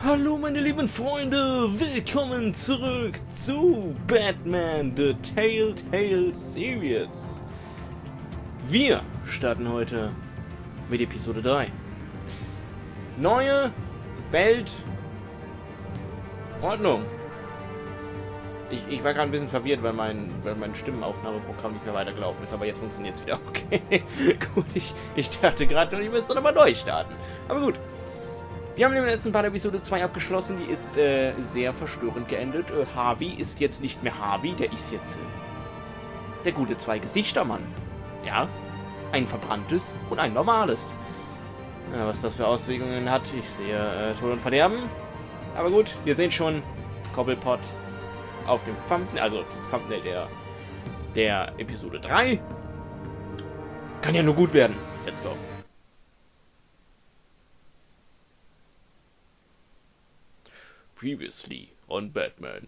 Hallo meine lieben Freunde, willkommen zurück zu Batman, The Telltale Series. Wir starten heute mit Episode 3. Neue Welt Ordnung. Ich war gerade ein bisschen verwirrt, weil mein Stimmenaufnahmeprogramm nicht mehr weitergelaufen ist, aber jetzt funktioniert es wieder. Okay, gut, ich dachte gerade, ich müsste nochmal neu starten. Aber gut. Wir haben in der letzten Part Episode 2 abgeschlossen, die ist sehr verstörend geendet. Harvey ist jetzt nicht mehr Harvey, der ist jetzt der gute Zwei-Gesichter-Mann. Ja, ein verbranntes und ein normales. Ja, was das für Auswirkungen hat, ich sehe Tod und Verderben. Aber gut, wir sehen schon Cobblepot auf dem Thumbnail, also auf dem Thumbnail der Episode 3. Kann ja nur gut werden. Let's go. Previously on Batman.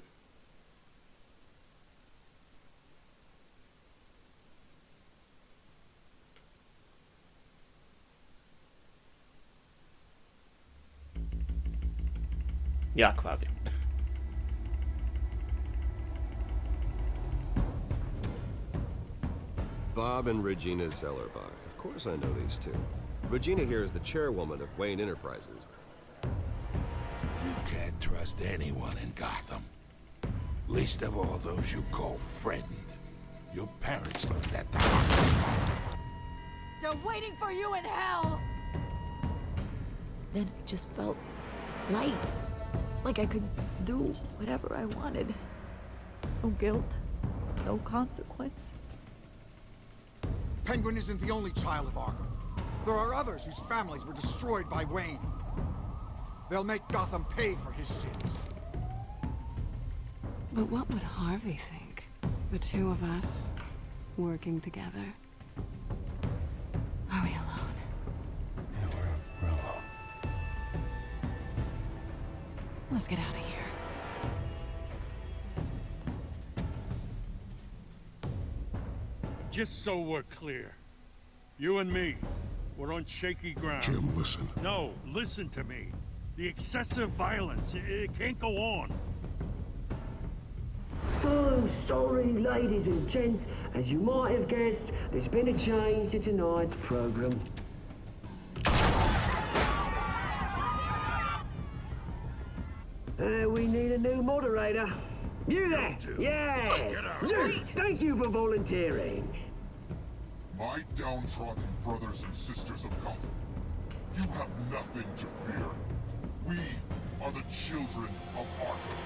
Ja, quasi. Bob and Regina Zellerbach. Of course I know these two. Regina here is the chairwoman of Wayne Enterprises. You can't trust anyone in Gotham. Least of all those you call friend. Your parents learned that the hard way. They're waiting for you in hell! Then it just felt light. Like I could do whatever I wanted. No guilt. No consequence. Penguin isn't the only child of Arkham. There are others whose families were destroyed by Wayne. They'll make Gotham pay for his sins. But what would Harvey think? The two of us, working together. Are we alone? Yeah, we're alone. Let's get out of here. Just so we're clear, you and me, we're on shaky ground. Jim, listen. No, listen to me. The excessive violence, it can't go on. So sorry, ladies and gents. As you might have guessed, there's been a change to tonight's program. We need a new moderator. You there? Yes! Luke, thank you for volunteering. My downtrodden brothers and sisters of Gotham, you have nothing to fear. We are the children of Arkham.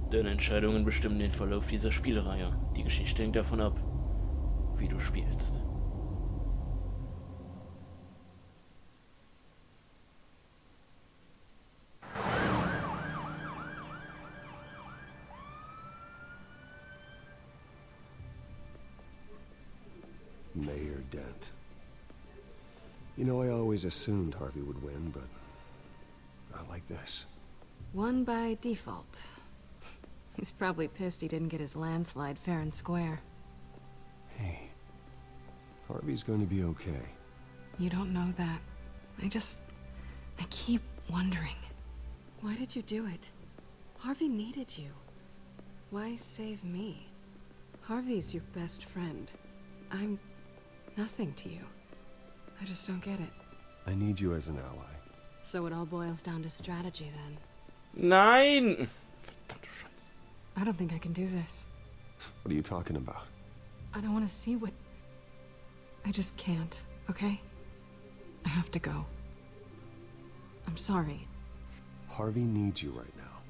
Deine Entscheidungen bestimmen den Verlauf dieser Spielreihe. Die Geschichte hängt davon ab, wie du spielst. Mayor Dent. You know, I always assumed Harvey would win, but not like this. Won by default. He's probably pissed he didn't get his landslide fair and square. Hey, Harvey's going to be okay. You don't know that. I keep wondering. Why did you do it? Harvey needed you. Why save me? Harvey's your best friend. I'm nothing to you. I just don't get it. I need you as an ally. So it all boils down to strategy then. Nein! Verdammte Scheiße. I don't think I can do this. What are you talking about? I don't want to see what... I just can't, okay? I have to go. I'm sorry. Harvey needs you right now.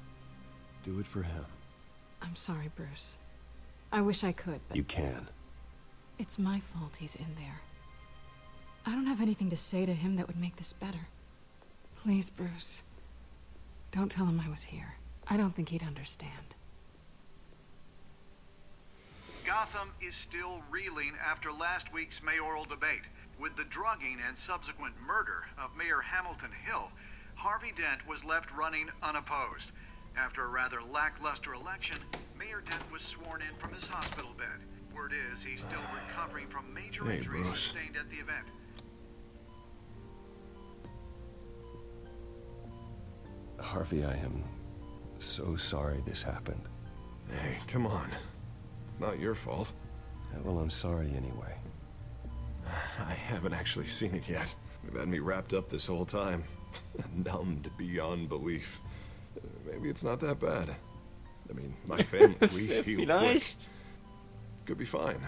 Do it for him. I'm sorry, Bruce. I wish I could, but... You can. It's my fault he's in there. I don't have anything to say to him that would make this better. Please, Bruce. Don't tell him I was here. I don't think he'd understand. Gotham is still reeling after last week's mayoral debate. With the drugging and subsequent murder of Mayor Hamilton Hill, Harvey Dent was left running unopposed. After a rather lackluster election, Mayor Dent was sworn in from his hospital bed. Word is he's still recovering from major injuries sustained at the event. Harvey, I am so sorry this happened. Hey, come on. It's not your fault. Well, I'm sorry anyway. I haven't actually seen it yet. You've had me wrapped up this whole time. Numbed beyond belief. Maybe it's not that bad. I mean, my family, we heal quick. Could be fine.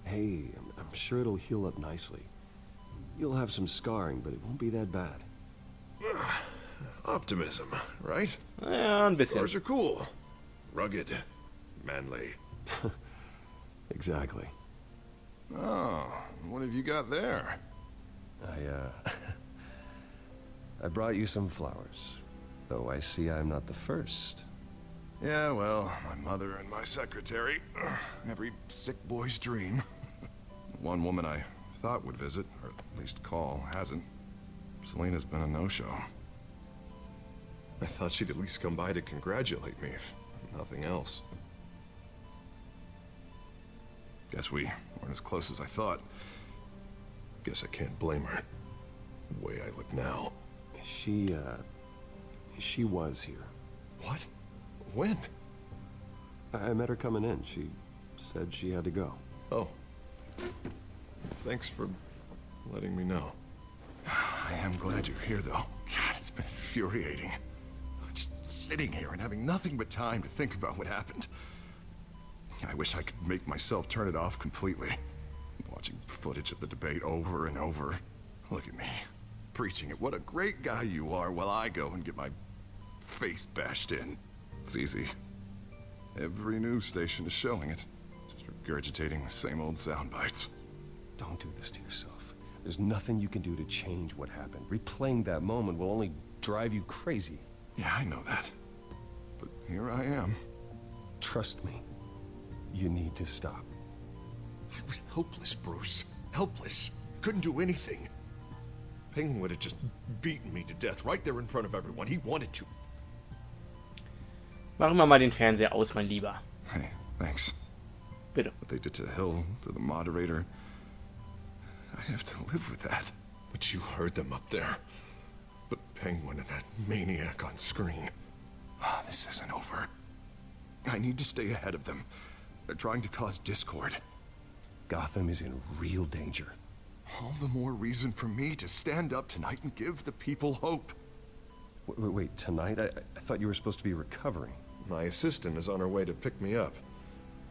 Hey, I'm sure it'll heal up nicely. You'll have some scarring, but it won't be that bad. Optimism, right? Ja, ein bisschen. Scars are cool. Rugged. Manly. Exactly. Oh, what have you got there? I brought you some flowers. Though I see I'm not the first. Yeah, well, my mother and my secretary. Every sick boy's dream. One woman I thought would visit, or at least call, hasn't. Selena's been a no-show. I thought she'd at least come by to congratulate me, if nothing else. Guess we weren't as close as I thought. Guess I can't blame her. The way I look now. She was here. What? When? I met her coming in. She said she had to go. Oh. Thanks for letting me know. I am glad you're here, though. God, it's been infuriating. Just sitting here and having nothing but time to think about what happened. I wish I could make myself turn it off completely. Watching footage of the debate over and over. Look at me, preaching it. What a great guy you are, while I go and get my face bashed in. It's easy. Every news station is showing it. Just regurgitating the same old sound bites. Don't do this to yourself. There's nothing you can do to change what happened. Replaying that moment will only drive you crazy. Yeah, I know that. But here I am. Trust me. You need to stop. I was helpless, Bruce. Helpless. Couldn't do anything. Penguin would have just beaten me to death right there in front of everyone. He wanted to. Machen wir mal den Fernseher aus, mein Lieber. Hey, thanks. Bitte. What they did to Hill, to the moderator. I have to live with that. But you heard them up there. But Penguin and that maniac on screen. Ah, this isn't over. I need to stay ahead of them. They're trying to cause discord. Gotham is in real danger. All the more reason for me to stand up tonight and give the people hope. Wait, tonight? I thought you were supposed to be recovering. My assistant is on her way to pick me up.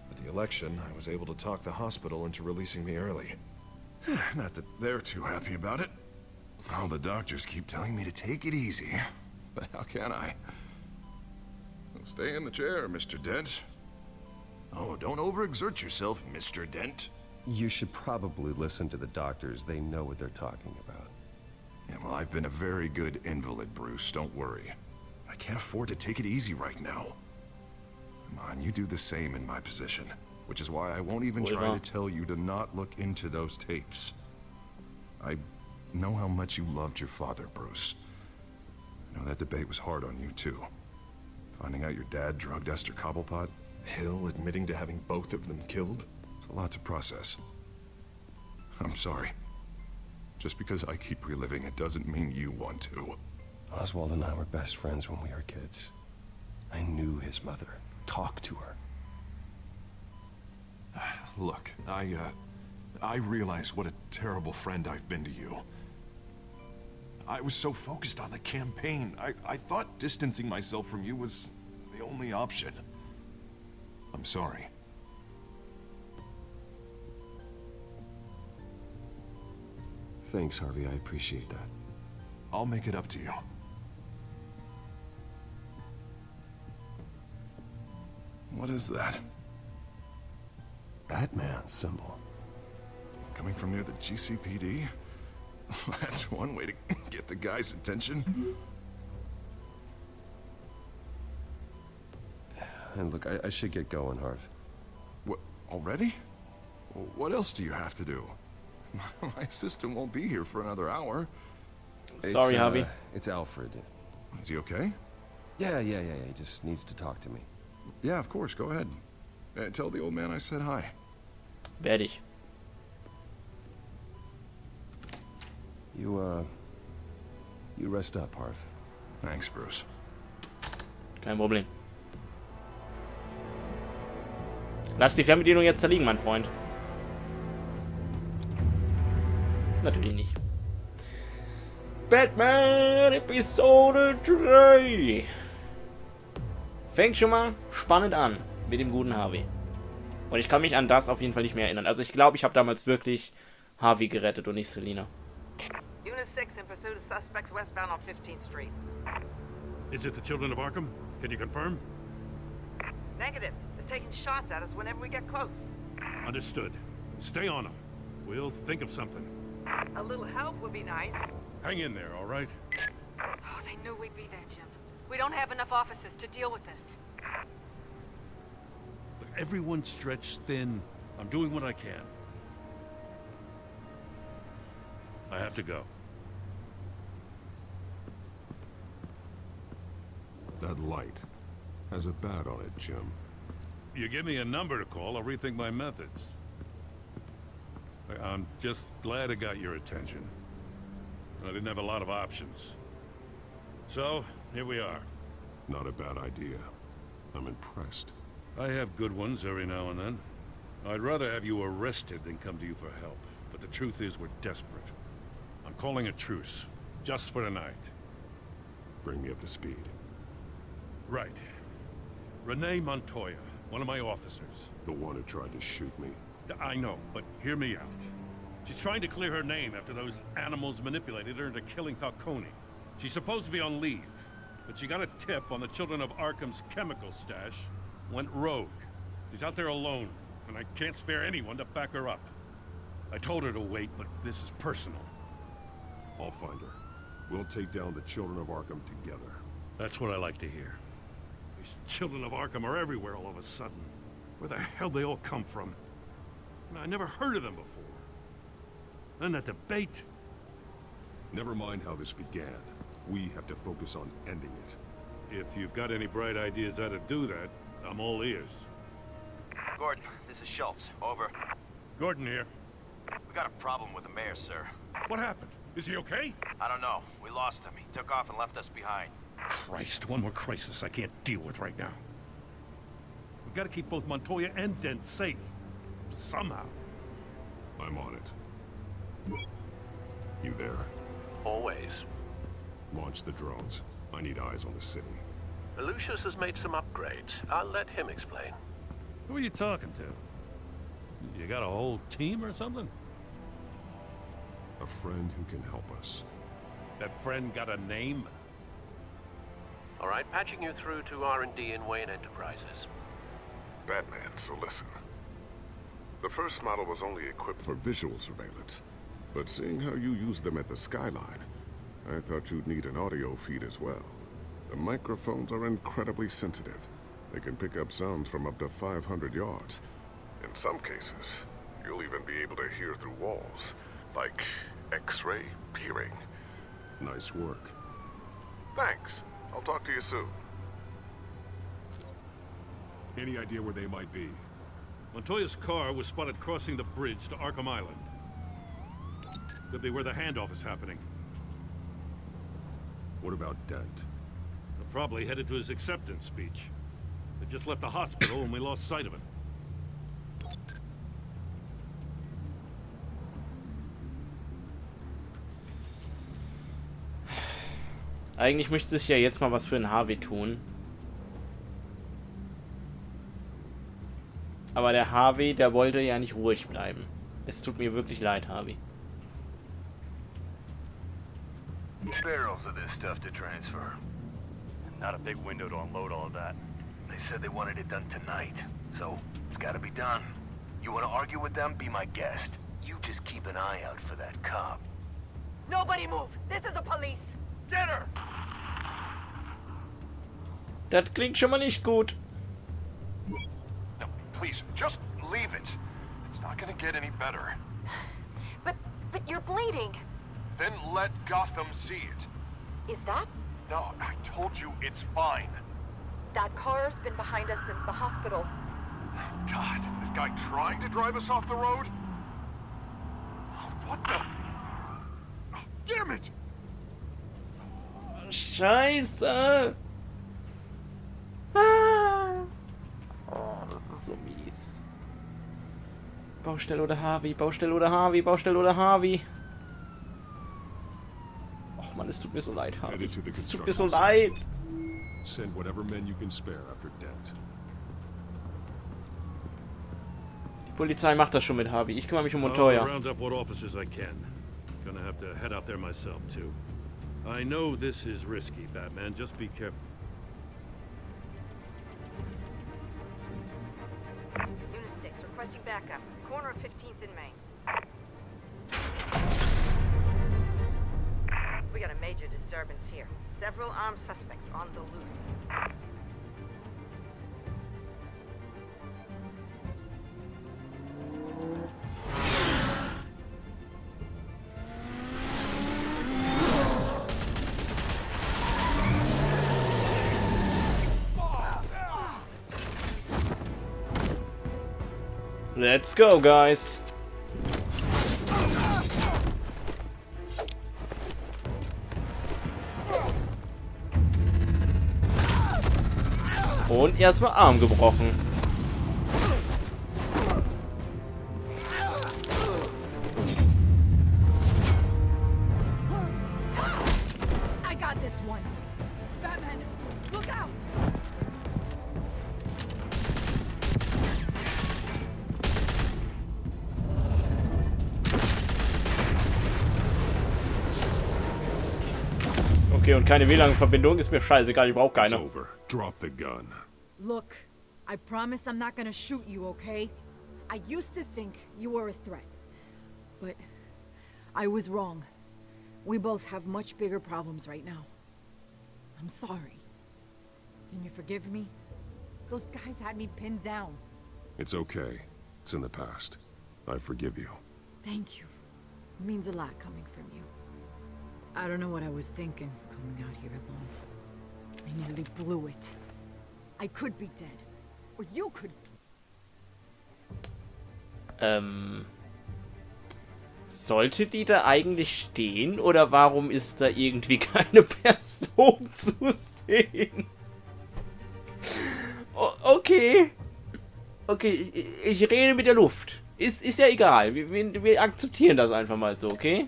At the election, I was able to talk the hospital into releasing me early. Not that they're too happy about it. All the doctors keep telling me to take it easy. But how can I? Stay in the chair, Mr. Dent. Oh, don't overexert yourself, Mr. Dent. You should probably listen to the doctors. They know what they're talking about. Yeah, well, I've been a very good invalid, Bruce. Don't worry. I can't afford to take it easy right now. Come on, you do the same in my position. Which is why I won't even try to tell you to not look into those tapes. I know how much you loved your father, Bruce. I know that debate was hard on you, too. Finding out your dad drugged Esther Cobblepot, Hill admitting to having both of them killed. It's a lot to process. I'm sorry. Just because I keep reliving it doesn't mean you want to. Oswald and I were best friends when we were kids. I knew his mother. Talked to her. Look, I realize what a terrible friend I've been to you. I was so focused on the campaign. I thought distancing myself from you was the only option. I'm sorry. Thanks, Harvey. I appreciate that. I'll make it up to you. What is that? Batman symbol. Coming from near the GCPD? That's one way to get the guy's attention. And look, I should get going, Harv. What, already? What else do you have to do? My assistant won't be here for another hour. Sorry, Harvey. It's Alfred. Is he okay? Yeah. He just needs to talk to me. Yeah, of course. Go ahead. Tell the old man I said hi. Werde ich. You rest up, Harv. Thanks, Bruce. Kein Problem. Lass die Fernbedienung jetzt da liegen, mein Freund. Natürlich nicht. Batman Episode 3. Fängt schon mal spannend an mit dem guten Harvey. Und ich kann mich an das auf jeden Fall nicht mehr erinnern. Also ich glaube, ich habe damals wirklich Harvey gerettet und nicht Selina. Unit 6 in pursuit of suspects westbound on 15th Street. Is it the children of Arkham? Can you confirm? Negative. They're taking shots at us whenever we get close. Understood. Stay on them. We'll think of something. A little help would be nice. Hang in there, all right? Oh, they knew we'd be there, Jim. We don't have enough officers to deal with this. Look, everyone's stretched thin. I'm doing what I can. I have to go. That light has a bat on it, Jim. You give me a number to call, I'll rethink my methods. I'm just glad it got your attention. I didn't have a lot of options. So, here we are. Not a bad idea. I'm impressed. I have good ones every now and then. I'd rather have you arrested than come to you for help. But the truth is we're desperate. I'm calling a truce. Just for tonight. Bring me up to speed. Right. Renee Montoya, one of my officers. The one who tried to shoot me? I know, but hear me out. She's trying to clear her name after those animals manipulated her into killing Falcone. She's supposed to be on leave, but she got a tip on the children of Arkham's chemical stash, went rogue. She's out there alone, and I can't spare anyone to back her up. I told her to wait, but this is personal. I'll find her. We'll take down the children of Arkham together. That's what I like to hear. These children of Arkham are everywhere all of a sudden. Where the hell they all come from? I never heard of them before. Then that debate. Never mind how this began. We have to focus on ending it. If you've got any bright ideas how to do that, I'm all ears. Gordon, this is Schultz. Over. Gordon here. We got a problem with the mayor, sir. What happened? Is he okay? I don't know. We lost him. He took off and left us behind. Christ, one more crisis I can't deal with right now. We've got to keep both Montoya and Dent safe. Somehow. I'm on it. You there? Always. Launch the drones. I need eyes on the city. Lucius has made some upgrades. I'll let him explain. Who are you talking to? You got a whole team or something? A friend who can help us. That friend got a name? All right, patching you through to R&D in Wayne Enterprises. Batman, so listen. The first model was only equipped for visual surveillance, but seeing how you use them at the skyline, I thought you'd need an audio feed as well. The microphones are incredibly sensitive. They can pick up sounds from up to 500 yards. In some cases, you'll even be able to hear through walls, like X-ray peering. Nice work. Thanks. I'll talk to you soon. Any idea where they might be? Montoya's car was spotted crossing the bridge to Arkham Island. Could be where the handoff is happening. What about Dent? They're probably headed to his acceptance speech. They just left the hospital and we lost sight of him. Eigentlich möchte sich ja jetzt mal was für den Harvey tun. Aber der Harvey, der wollte ja nicht ruhig bleiben. Es tut mir wirklich leid, Harvey. Barrels of this stuff to transfer. Not a big window to unload all of that. They said they wanted it done tonight, so it's gotta be done. You wanna argue with them? Be my guest. You just keep an eye out for that cop. Nobody move! This is the police! Get her! Das klingt schon mal nicht gut. No, please, just leave it. It's not gonna get any better. But You're bleeding. Then let Gotham see it. Is that? No, I told you it's fine. That car's been behind us since the hospital. God, is this guy trying to drive us off the road? What the? Oh, damn it! Scheiße! Ah. Oh, das ist so mies. Baustelle oder Harvey, Baustelle oder Harvey, Baustelle oder Harvey. Och Mann, es tut mir so leid, Harvey. Es tut mir so leid. Send whatever men you can spare after Dent. Die Polizei macht das schon mit Harvey. Ich kümmere mich um Montoya. I'll round up what officers I can. Gonna have to head out there myself too. I know this is risky, Batman. Just be careful. Unit 6, requesting backup. Corner of 15th and Main. We got a major disturbance here. Several armed suspects on the loose. Let's go, guys. Und erstmal Arm gebrochen. I got this one. Batman, look out! Okay, und keine WLAN-Verbindung ist mir scheißegal, ich brauche keine. It's over. Drop the gun. Look, I promise I'm not gonna shoot you, okay? I used to think you were a threat, but I was wrong. We both have much bigger problems right now. I'm sorry. Can you forgive me? Those guys had me pinned down. It's okay. It's in the past. I forgive you. Thank you. It means a lot coming from you. I don't know what I was thinking, coming out here alone. I nearly blew it. I could be dead. Or you could... Sollte die da eigentlich stehen? Oder warum ist da irgendwie keine Person zu sehen? Okay. Okay, ich rede mit der Luft. Ist ja egal. Wir akzeptieren das einfach mal so, okay?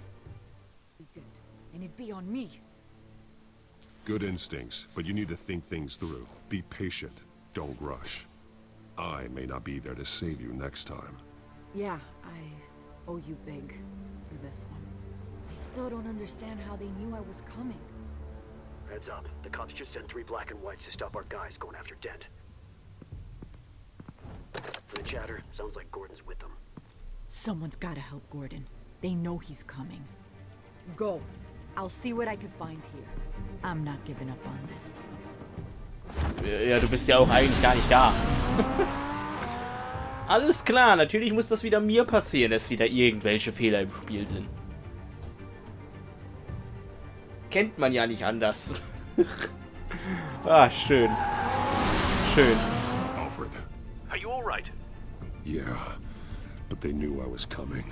And it'd be on me. Good instincts, but you need to think things through. Be patient. Don't rush. I may not be there to save you next time. Yeah, I owe you big for this one. I still don't understand how they knew I was coming. Heads up. The cops just sent 3 black and whites to stop our guys going after Dent. For the chatter, sounds like Gordon's with them. Someone's gotta help Gordon. They know he's coming. Go. I'll see what I can find here. I'm not giving up on this. Ja, du bist ja auch eigentlich gar nicht da. Alles klar, natürlich muss das wieder mir passieren, dass wieder irgendwelche Fehler im Spiel sind. Kennt man ja nicht anders. Ah, schön. Schön. Alfred. Are you all right? Yeah, but they knew I was coming.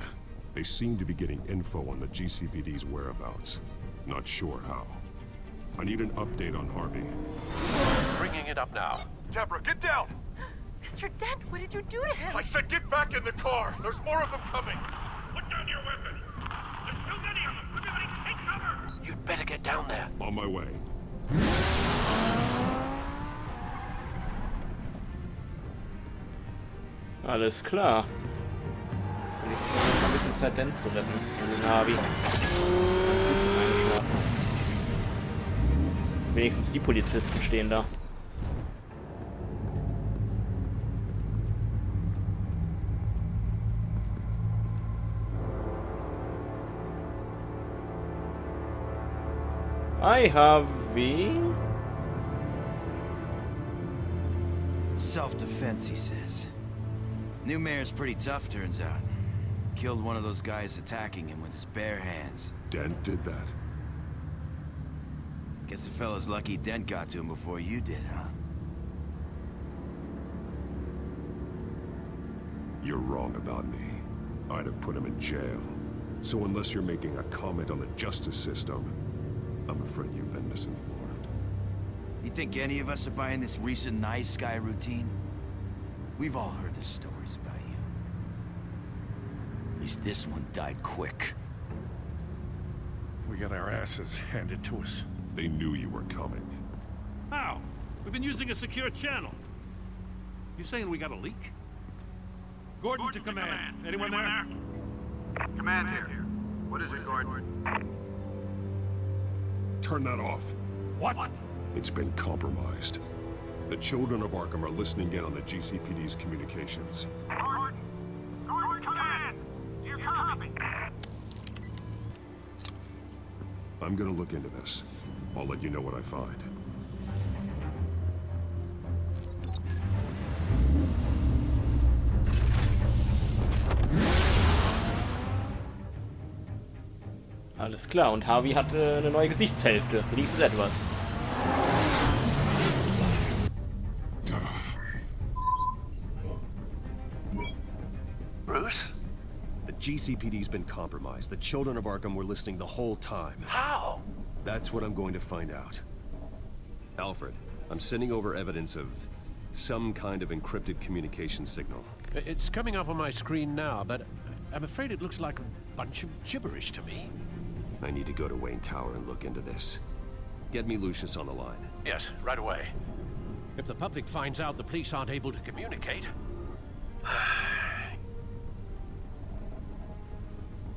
They seem to be getting info on the GCPD's whereabouts. Not sure how. I need an update on Harvey. Bringing it up now. Deborah, get down! Mr. Dent, what did you do to him? I said get back in the car! There's more of them coming! Put down your weapon! There's too many of them! Everybody take cover! You'd better get down there. On my way. Alles klar. Und jetzt ist noch ein bisschen Zeit, Dent zu retten. Also Harvey. Mein Fuß ist eingeschlafen. Wenigstens die Polizisten stehen da. Hi, Harvey. Self-defense, he says. New mayor's pretty tough, turns out. killed one of those guys attacking him with his bare hands. Dent did that? Guess the fella's lucky Dent got to him before you did, huh? You're wrong about me. I'd have put him in jail. So unless you're making a comment on the justice system, I'm afraid you've been misinformed. You think any of us are buying this recent nice guy routine? We've all heard the stories about you. At least this one died quick. We got our asses handed to us. They knew you were coming. How? We've been using a secure channel. You saying we got a leak? Gordon to command. Anyone there? Command here. What is it, Gordon? Turn that off. What? It's been compromised. The children of Arkham are listening in on the GCPD's communications. Gordon! Gordon, command! Do you copy? I'm gonna look into this. I'll let you know what I find. Alles klar, und Harvey hat eine neue Gesichtshälfte. Wenigstens etwas. Bruce? The GCPD's been compromised. The children of Arkham were listening the whole time. How? That's what I'm going to find out. Alfred, I'm sending over evidence of some kind of encrypted communication signal. It's coming up on my screen now, but I'm afraid it looks like a bunch of gibberish to me. I need to go to Wayne Tower and look into this. Get me Lucius on the line. Yes, right away. If the public finds out the police aren't able to communicate...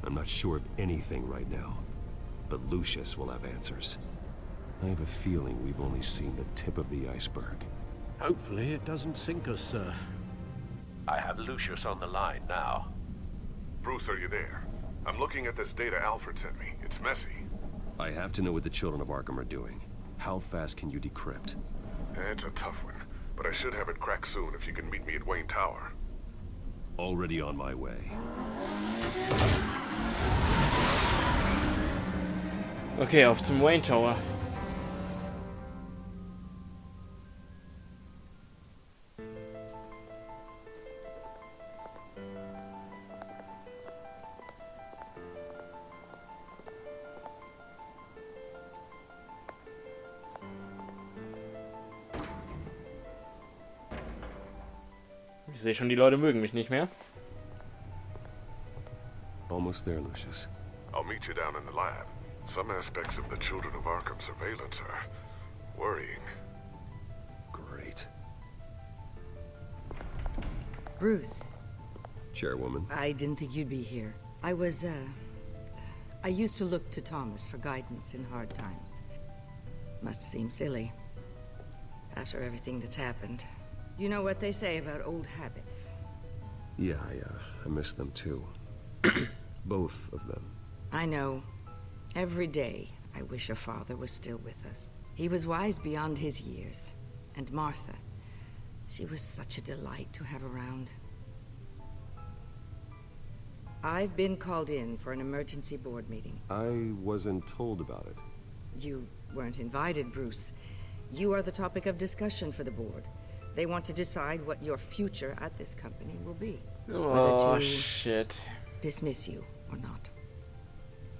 I'm not sure of anything right now, but Lucius will have answers. I have a feeling we've only seen the tip of the iceberg. Hopefully it doesn't sink us, sir. I have Lucius on the line now. Bruce, are you there? I'm looking at this data Alfred sent me. It's messy. I have to know what the children of Arkham are doing. How fast can you decrypt? It's a tough one, but I should have it cracked soon if you can meet me at Wayne Tower. Already on my way. Okay, auf zum Wayne Tower. Ich sehe schon, die Leute mögen mich nicht mehr. Almost there, Lucius. I'll meet you down in the lab. Some aspects of the Children of Arkham surveillance are worrying. Great. Bruce. Chairwoman. I didn't think you'd be here. I used to look to Thomas for guidance in hard times. Must seem silly. After everything that's happened. You know what they say about old habits. Yeah, I miss them too. Both of them. I know. Every day, I wish your father was still with us. He was wise beyond his years. And Martha, she was such a delight to have around. I've been called in for an emergency board meeting. I wasn't told about it. You weren't invited, Bruce. You are the topic of discussion for the board. They want to decide what your future at this company will be. Oh, whether to shit. dismiss you or not.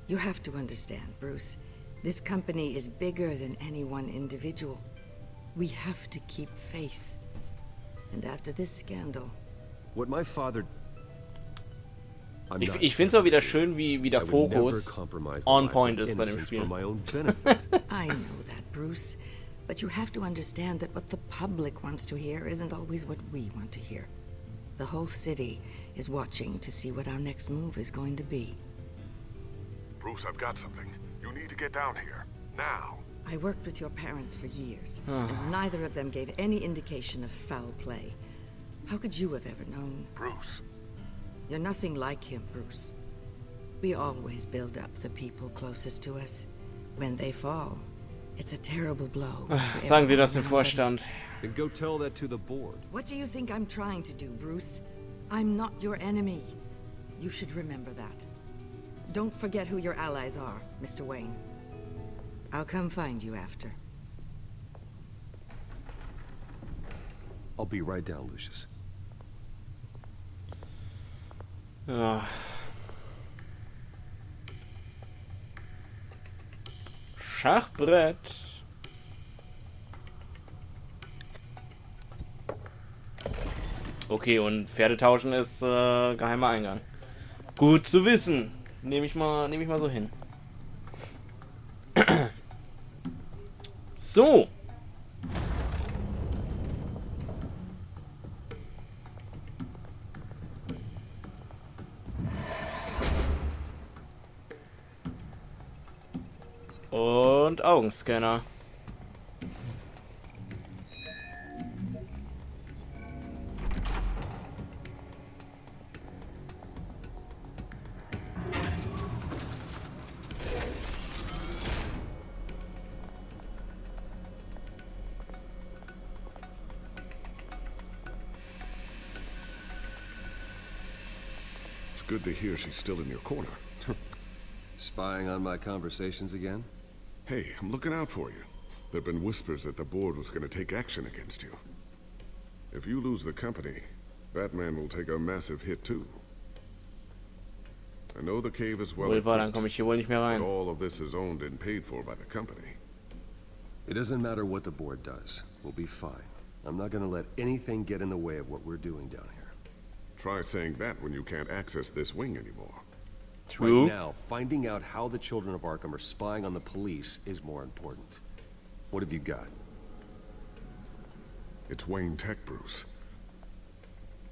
You have to understand, Bruce. This company is bigger than any one individual. We have to keep face. And after this scandal... What my father... Ich finde es auch wieder schön, wie der Fokus on point ist bei dem Spiel. I know that, Bruce. But you have to understand that what the public wants to hear isn't always what we want to hear. The whole city is watching to see what our next move is going to be. Bruce, I've got something. You need to get down here. Now. I worked with your parents for years, and neither of them gave any indication of foul play. How could you have ever known? Bruce. You're nothing like him, Bruce. We always build up the people closest to us. When they fall, it's a terrible blow. Sagen Sie das dem Vorstand. Then go tell that to the board. What do you think I'm trying to do, Bruce? I'm not your enemy. You should remember that. Don't forget who your allies are, Mr. Wayne. I'll come find you after. I'll be right down, Lucius. Schachbrett. Okay, und Pferde tauschen ist geheimer Eingang. Gut zu wissen. Nehme ich mal so hin. So. Und Augenscanner. It's good to hear she's still in your corner. Spying on my conversations again? Hey, I'm looking out for you. There've been whispers that the board was going to take action against you. If you lose the company, Batman will take a massive hit too. I know the cave is well equipped, but all of this is owned and paid for by the company. It doesn't matter what the board does. We'll be fine. I'm not gonna let anything get in the way of what we're doing down here. Try saying that when you can't access this wing anymore. True. Right now, finding out how the children of Arkham are spying on the police is more important. What have you got? It's Wayne Tech, Bruce.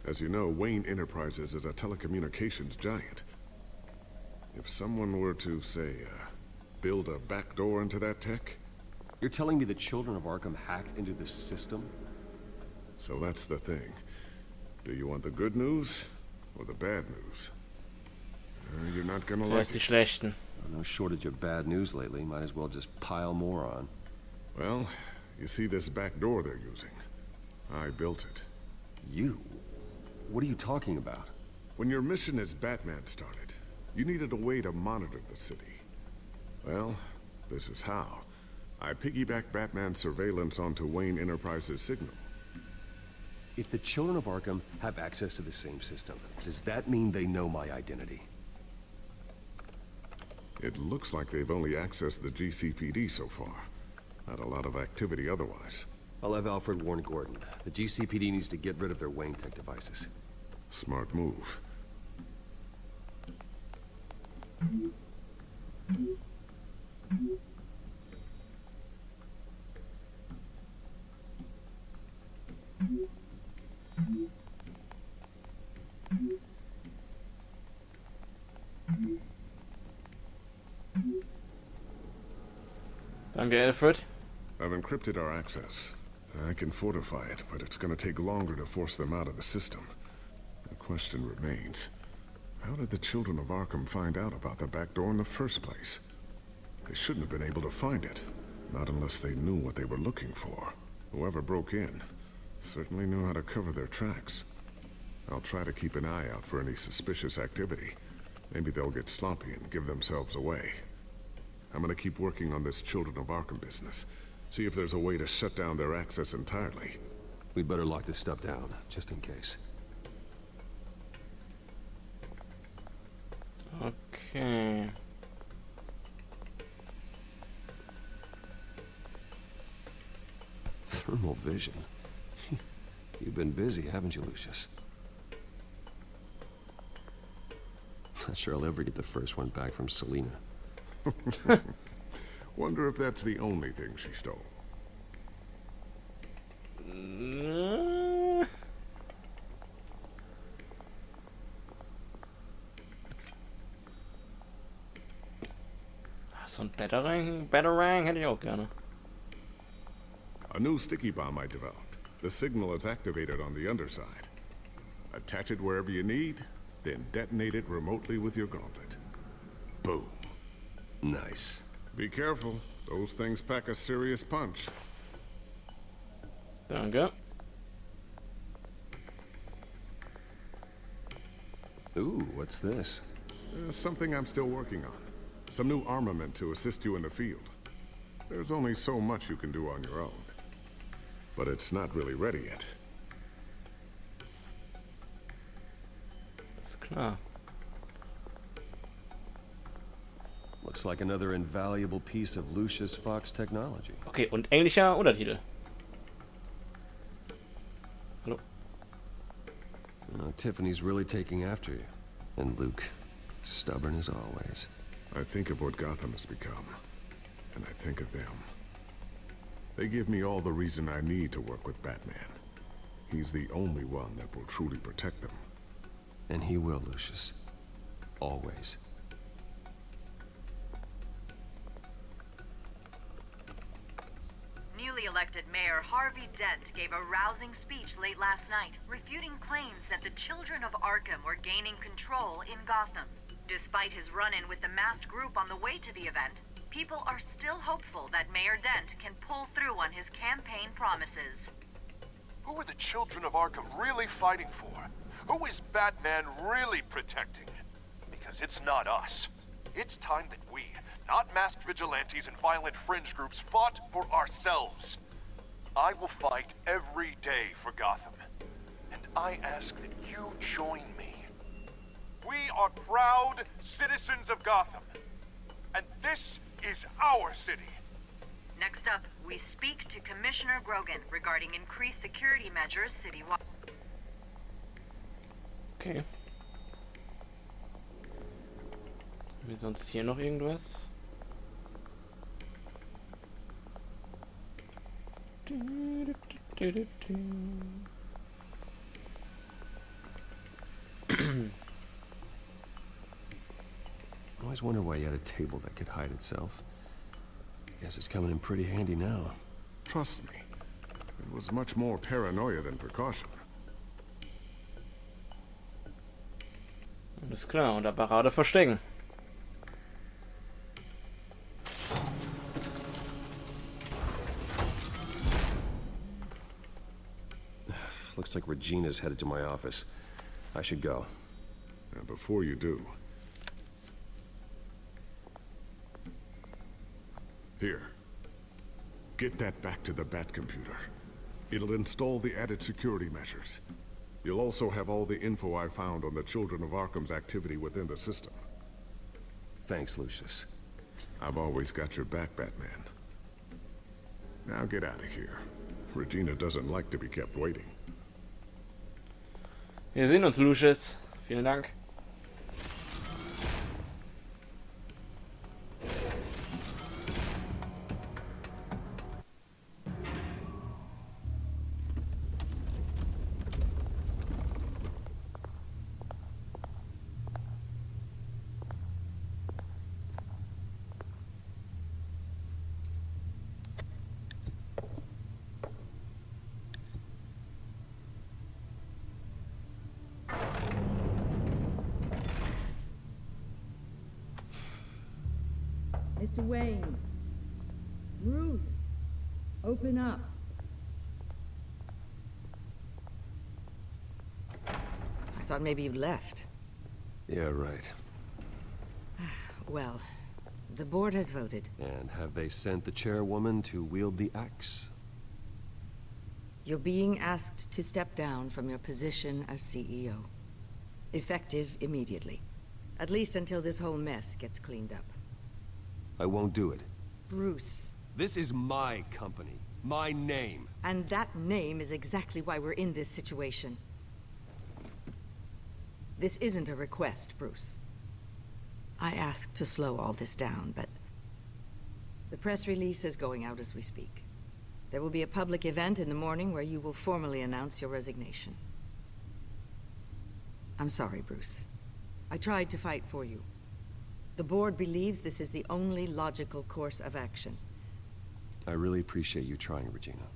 As you know, Wayne Enterprises is a telecommunications giant. If someone were to, say, build a backdoor into that tech... You're telling me the children of Arkham hacked into this system? So that's the thing. Do you want the good news or the bad news? You're not gonna like die schlechten. No shortage of bad news lately. Might as well just pile more on. Well, you see this back door they're using? I built it. You? What are you talking about? When your mission as Batman started, you needed a way to monitor the city. Well, this is how. I piggybacked Batman's surveillance onto Wayne Enterprises' signal. If the children of Arkham have access to the same system, does that mean they know my identity? It looks like they've only accessed the GCPD so far. Not a lot of activity otherwise. I'll have Alfred warn Gordon. The GCPD needs to get rid of their Wayne Tech devices. Smart move. Danke, Alfred. I've encrypted our access. I can fortify it, but it's going to take longer to force them out of the system. The question remains, how did the children of Arkham find out about the back door in the first place? They shouldn't have been able to find it, not unless they knew what they were looking for. Whoever broke in certainly knew how to cover their tracks. I'll try to keep an eye out for any suspicious activity. Maybe they'll get sloppy and give themselves away. I'm gonna keep working on this Children of Arkham business. See if there's a way to shut down their access entirely. We'd better lock this stuff down, just in case. Okay. Thermal vision. You've been busy, haven't you, Lucius? Not sure I'll ever get the first one back from Selina. Wonder if that's the only thing she stole. So ein Batarang hätte ich auch gerne. A new sticky bomb I developed. The signal is activated on the underside. Attach it wherever you need, then detonate it remotely with your gauntlet. Boom. Nice. Be careful. Those things pack a serious punch. Danke. Ooh, what's this? Something I'm still working on. Some new armament to assist you in the field. There's only so much you can do on your own. But it's not really ready yet. Ist klar. Looks like another invaluable piece of Lucius Fox technology. Okay, und englischer Untertitel. Hallo? Tiffany's really taking after you. And Luke, stubborn as always. I think of what Gotham has become. And I think of them. They give me all the reason I need to work with Batman. He's the only one that will truly protect them. And he will, Lucius. Always. Newly elected Mayor Harvey Dent gave a rousing speech late last night, refuting claims that the children of Arkham were gaining control in Gotham. Despite his run-in with the masked group on the way to the event, people are still hopeful that Mayor Dent can pull through on his campaign promises. Who are the children of Arkham really fighting for? Who is Batman really protecting? Because it's not us. It's time that we, not masked vigilantes and violent fringe groups, fought for ourselves. I will fight every day for Gotham. And I ask that you join me. We are proud citizens of Gotham. And this is our city. Next up, we speak to Commissioner Grogan regarding increased security measures citywide. Okay. Haben wir sonst hier noch irgendwas? I always wonder why you had a table that could hide itself. Guess it's coming in pretty handy now. Trust me, it was much more paranoia than precaution. Alles klar, und der Parade verstecken. Looks like Regina's headed to my office. I should go. And before you do... Here. Get that back to the Bat computer. It'll install the added security measures. You'll also have all the info I found on the Children of Arkham's activity within the system. Thanks, Lucius. I've always got your back, Batman. Now get out of here. Regina doesn't like to be kept waiting. Wir sehen uns, Lucius. Vielen Dank. Mr. Wayne. Bruce. Open up. I thought maybe you left. Yeah, right. Well, the board has voted. And have they sent the chairwoman to wield the axe? You're being asked to step down from your position as CEO. Effective immediately. At least until this whole mess gets cleaned up. I won't do it. Bruce. This is my company. My name. And that name is exactly why we're in this situation. This isn't a request, Bruce. I asked to slow all this down, but... the press release is going out as we speak. There will be a public event in the morning where you will formally announce your resignation. I'm sorry, Bruce. I tried to fight for you. The board believes this is the only logical course of action. I really appreciate you trying, Regina.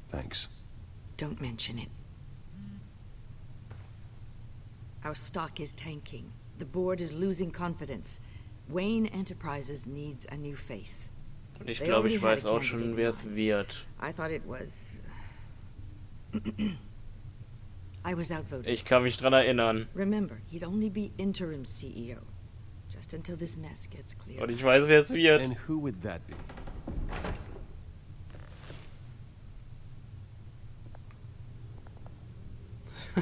Thanks. Don't mention it. Our stock is tanking. The board is losing confidence. Wayne Enterprises needs a new face. Und ich glaube, ich weiß auch schon, wer es wird. I thought it was... I was outvoted. Ich kann mich dran erinnern. Remember, he'd only be interim CEO. Just until this mess gets clear. Und ich weiß, wer es wird. And who would that be?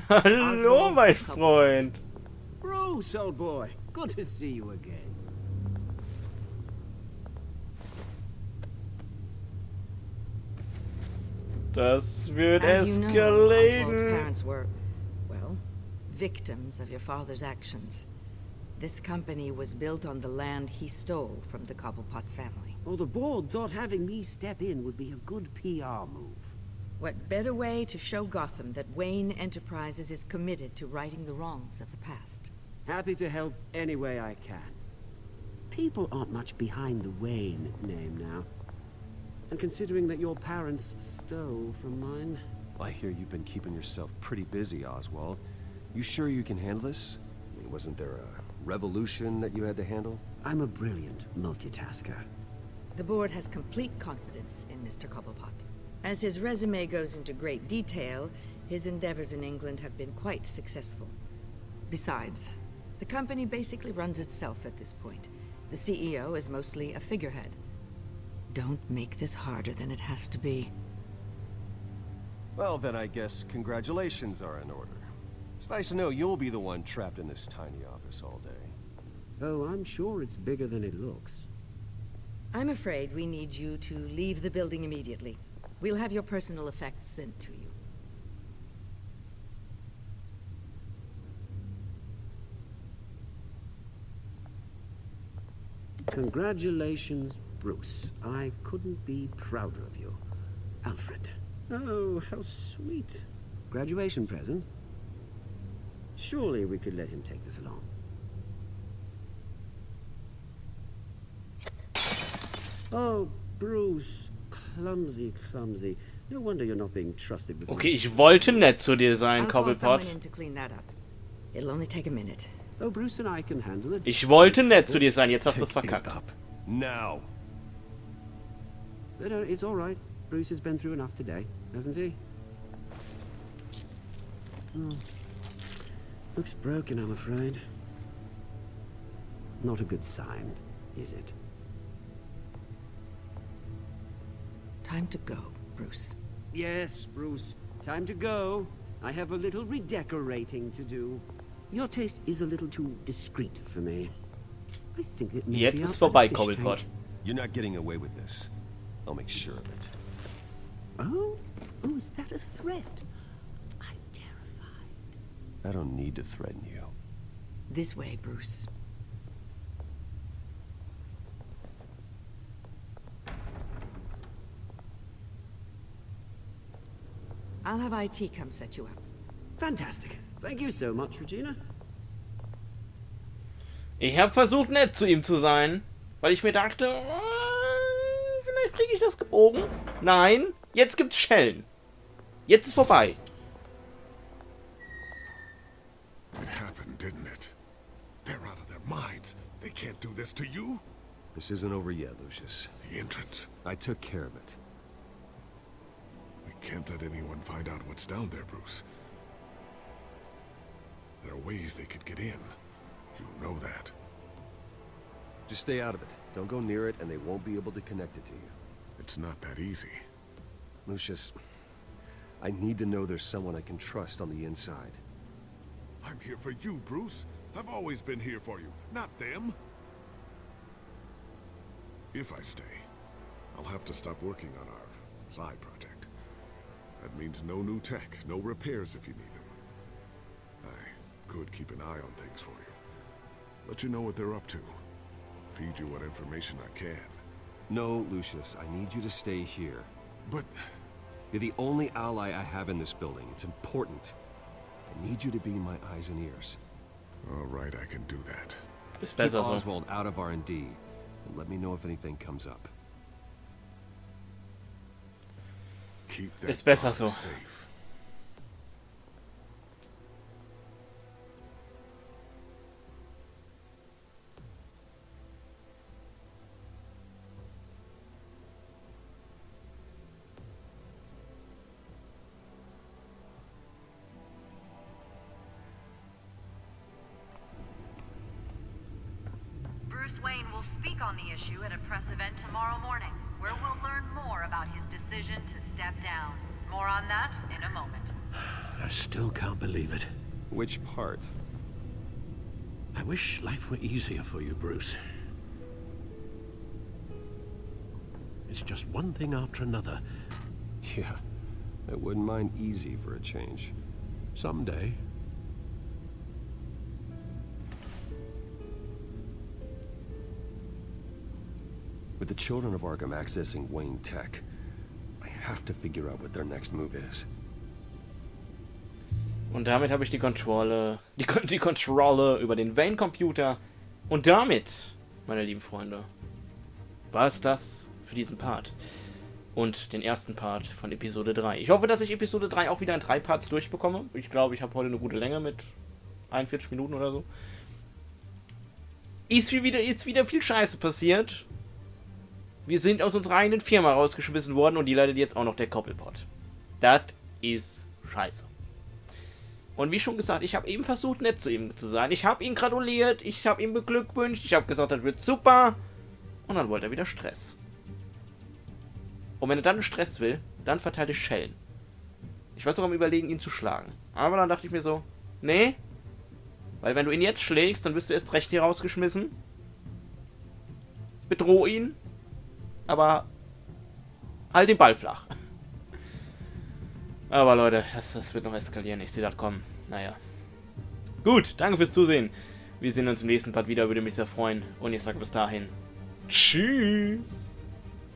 Hallo, mein Freund. Bruce, old boy. Good to see you again. Das wird As you know, Oswald's eskalieren. parents were, well, victims of your father's actions. This company was built on the land he stole from the Cobblepot family. Well, the board thought having me step in would be a good PR move. What better way to show Gotham that Wayne Enterprises is committed to righting the wrongs of the past? Happy to help any way I can. People aren't much behind the Wayne name now. And considering that your parents stole from mine... I hear you've been keeping yourself pretty busy, Oswald. You sure you can handle this? I mean, wasn't there a revolution that you had to handle? I'm a brilliant multitasker. The board has complete confidence in Mr. Cobblepot. As his resume goes into great detail, his endeavors in England have been quite successful. Besides, the company basically runs itself at this point. The CEO is mostly a figurehead. Don't make this harder than it has to be. Well, then I guess congratulations are in order. It's nice to know you'll be the one trapped in this tiny office all day. Oh, I'm sure it's bigger than it looks. I'm afraid we need you to leave the building immediately. We'll have your personal effects sent to you. Congratulations, Bruce. I couldn't be prouder of you. Alfred. Oh, how sweet. Graduation present? Surely we could let him take this along. Oh, Bruce. Clumsy, clumsy. No wonder you're not being trusted with... Okay, ich wollte nett zu dir sein, I'll call someone Cobblepot. in to clean that up. It'll only take a minute. Oh, Bruce and I can handle it. Ich wollte nett zu dir sein, jetzt hast du es verkackt. Now. No, it's all right. Bruce has been through enough today, hasn't he? Oh. Looks broken, I'm afraid. Not a good sign, is it? Time to go, Bruce. Yes, Bruce. Time to go. I have a little redecorating to do. Your taste is a little too discreet for me. I think that maybe Jetzt ist I'll vorbei, add a fish Cobblepot. tank. You're not getting away with this. I'll make sure of it. Oh? Oh, is that a threat? I'm terrified. I don't need to threaten you. This way, Bruce. I'll have IT come set you up. Fantastic. Thank you so much, Regina. Ich habe versucht, nett zu ihm zu sein, weil ich mir dachte, vielleicht kriege ich das gebogen. Nein, jetzt gibt's Schellen. Jetzt ist vorbei. It happened, didn't it? They're out of their minds. They can't do this to you. This isn't over yet, Lucius. The entrance. I took care of it. We can't let anyone find out what's down there, Bruce. There are ways they could get in. You know that. Just stay out of it. Don't go near it, and they won't be able to connect it to you. It's not that easy. Lucius, I need to know there's someone I can trust on the inside. I'm here for you, Bruce. I've always been here for you, not them. If I stay, I'll have to stop working on our side project. That means no new tech, no repairs if you need them. I could keep an eye on things for you. Let you know what they're up to. Feed you what information I can. No, Lucius, I need you to stay here. But... You're the only ally I have in this building. It's important. I need you to be my eyes and ears. All right, I can do that. Keep Oswald out of R&D, and let me know if anything comes up. Keep that Ist besser so. safe. will speak on the issue at a press event tomorrow morning, where we'll learn more about his decision to step down. More on that in a moment. I still can't believe it. Which part? I wish life were easier for you, Bruce. It's just one thing after another. Yeah, I wouldn't mind easy for a change. Someday. With the children of Arkham accessing Wayne Tech, I have to figure out what their next move is. Und damit habe ich die Kontrolle über den Wayne-Computer. Und damit, meine lieben Freunde, war es das für diesen Part. Und den ersten Part von Episode 3. Ich hoffe, dass ich Episode 3 auch wieder in 3 Parts durchbekomme. Ich glaube, ich habe heute eine gute Länge mit 41 Minuten oder so. Ist wieder viel Scheiße passiert. Wir sind aus unserer eigenen Firma rausgeschmissen worden und die leidet jetzt auch noch der Koppelpot. Das ist scheiße. Und wie schon gesagt, ich habe eben versucht, nett zu ihm zu sein. Ich habe ihn gratuliert, ich habe ihn beglückwünscht, ich habe gesagt, das wird super. Und dann wollte er wieder Stress. Und wenn er dann Stress will, dann verteile ich Schellen. Ich war sogar am Überlegen, ihn zu schlagen. Aber dann dachte ich mir so, nee. Weil wenn du ihn jetzt schlägst, dann wirst du erst recht hier rausgeschmissen. Bedroh ihn. Aber halt den Ball flach. Aber Leute, das wird noch eskalieren. Ich sehe das kommen. Naja. Gut, danke fürs Zusehen. Wir sehen uns im nächsten Part wieder. Würde mich sehr freuen. Und ich sage bis dahin. Tschüss.